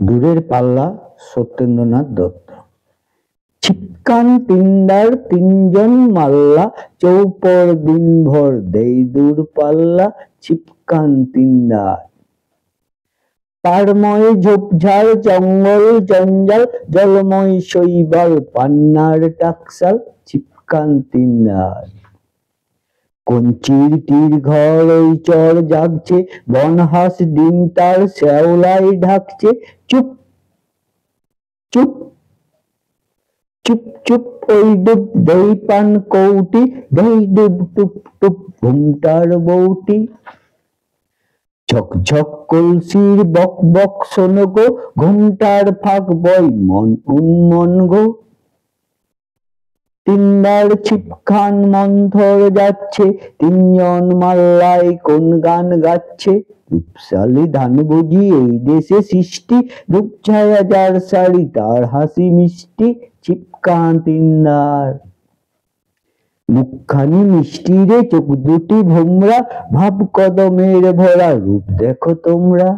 দূরের পাল্লা সত্যেন্দ্রনাথ দত্ত। ছিপকান তিনদার তিনজন মাল্লা, চৌপর দিনভর দেই দূর পাল্লা, ছিপকান তিনদার। পাড়ময় ঝোপঝাড় জঙ্গল জঞ্জাল, জলময় শৈবাল পান্নার টাকশাল, ছিপকান তিনদার। কঞ্চির তীর ঘর ওই চর জাগছে, বনহাঁস ডিম তার শ্যাওলায় ঢাকছে, চুপ চুপ চুপ চুপ ওই ডুব দেই পান কৌটি, দেই ডুব টুপ টুপ ঘুমটার বউটি। ঝকঝক কলসির বক বক শোনো গো, ঘুমটার ফাঁক বয় মন উন্মন গো। তিনদার ছিপখান মন্থর যাচ্ছে, তিনজন মাল্লায় কোন গান গাচ্ছে। রূপশালী ধান বুঝি এই দেশে সৃষ্টি, রূপছায়া যার শাড়ি তার হাসি মিষ্টি, ছিপকান তিনদার। মুখখানি মিষ্টি রে চোখ দুটি ভোমরা, ভাব কদমের ভরা রূপ দেখো তোমরা।